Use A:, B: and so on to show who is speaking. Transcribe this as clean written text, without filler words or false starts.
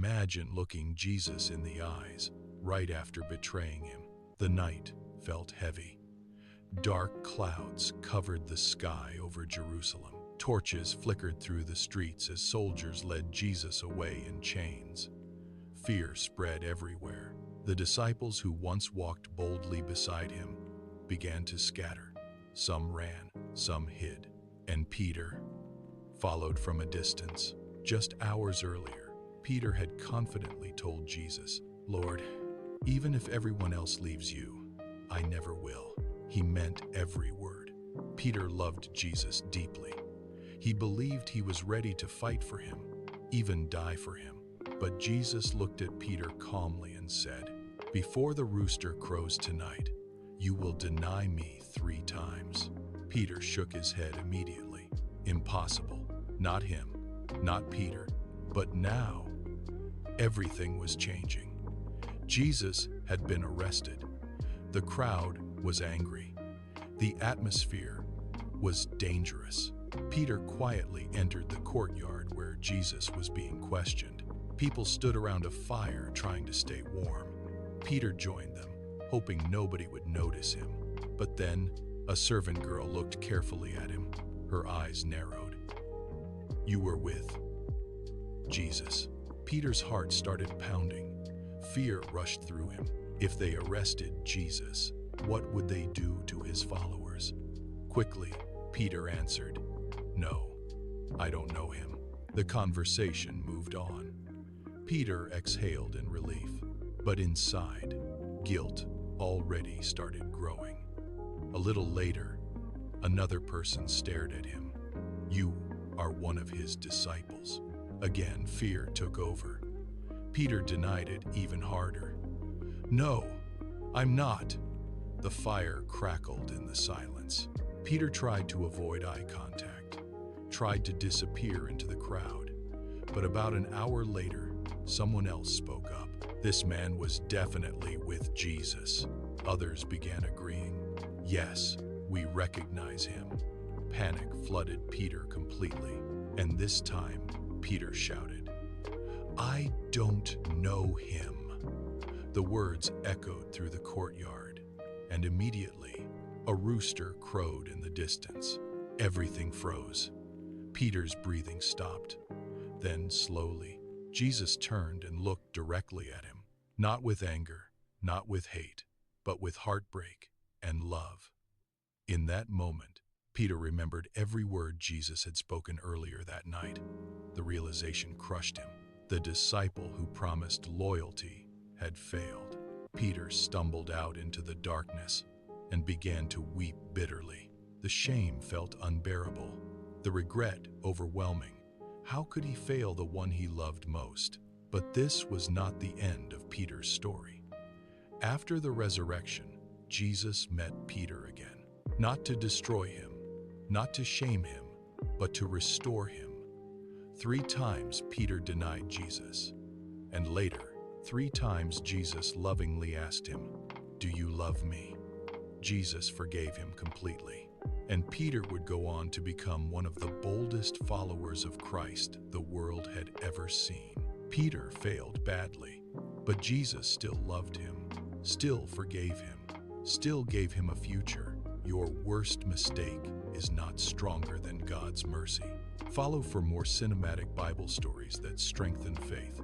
A: Imagine looking Jesus in the eyes right after betraying him. The night felt heavy. Dark clouds covered the sky over Jerusalem. Torches flickered through the streets as soldiers led Jesus away in chains. Fear spread everywhere. The disciples who once walked boldly beside him began to scatter. Some ran, some hid, and Peter followed from a distance. Just hours earlier, Peter had confidently told Jesus, "Lord, even if everyone else leaves you, I never will." He meant every word. Peter loved Jesus deeply. He believed he was ready to fight for him, even die for him. But Jesus looked at Peter calmly and said, "Before the rooster crows tonight, you will deny me 3 times." Peter shook his head immediately. Impossible. Not him, not Peter. But now, everything was changing. Jesus had been arrested. The crowd was angry. The atmosphere was dangerous. Peter quietly entered the courtyard where Jesus was being questioned. People stood around a fire trying to stay warm. Peter joined them, hoping nobody would notice him. But then, a servant girl looked carefully at him. Her eyes narrowed. "You were with Jesus." Peter's heart started pounding. Fear rushed through him. If they arrested Jesus, what would they do to his followers? Quickly, Peter answered, "No, I don't know him." The conversation moved on. Peter exhaled in relief, but inside, guilt already started growing. A little later, another person stared at him. "You are one of his disciples." Again, fear took over. Peter denied it even harder. "No, I'm not." The fire crackled in the silence. Peter tried to avoid eye contact, tried to disappear into the crowd. But about an hour later, someone else spoke up. This man was definitely with Jesus. Others began agreeing. "Yes, we recognize him." Panic flooded Peter completely, and this time, Peter shouted, "I don't know him." The words echoed through the courtyard, and immediately, a rooster crowed in the distance. Everything froze. Peter's breathing stopped. Then, slowly, Jesus turned and looked directly at him, not with anger, not with hate, but with heartbreak and love. In that moment, Peter remembered every word Jesus had spoken earlier that night. The realization crushed him. The disciple who promised loyalty had failed. Peter stumbled out into the darkness and began to weep bitterly. The shame felt unbearable, the regret overwhelming. How could he fail the one he loved most? But this was not the end of Peter's story. After the resurrection, Jesus met Peter again, not to destroy him, not to shame him, but to restore him. 3 times Peter denied Jesus, and later, 3 times Jesus lovingly asked him, "Do you love me?" Jesus forgave him completely, and Peter would go on to become one of the boldest followers of Christ the world had ever seen. Peter failed badly, but Jesus still loved him, still forgave him, still gave him a future. Your worst mistake is not stronger than God's mercy. Follow for more cinematic Bible stories that strengthen faith.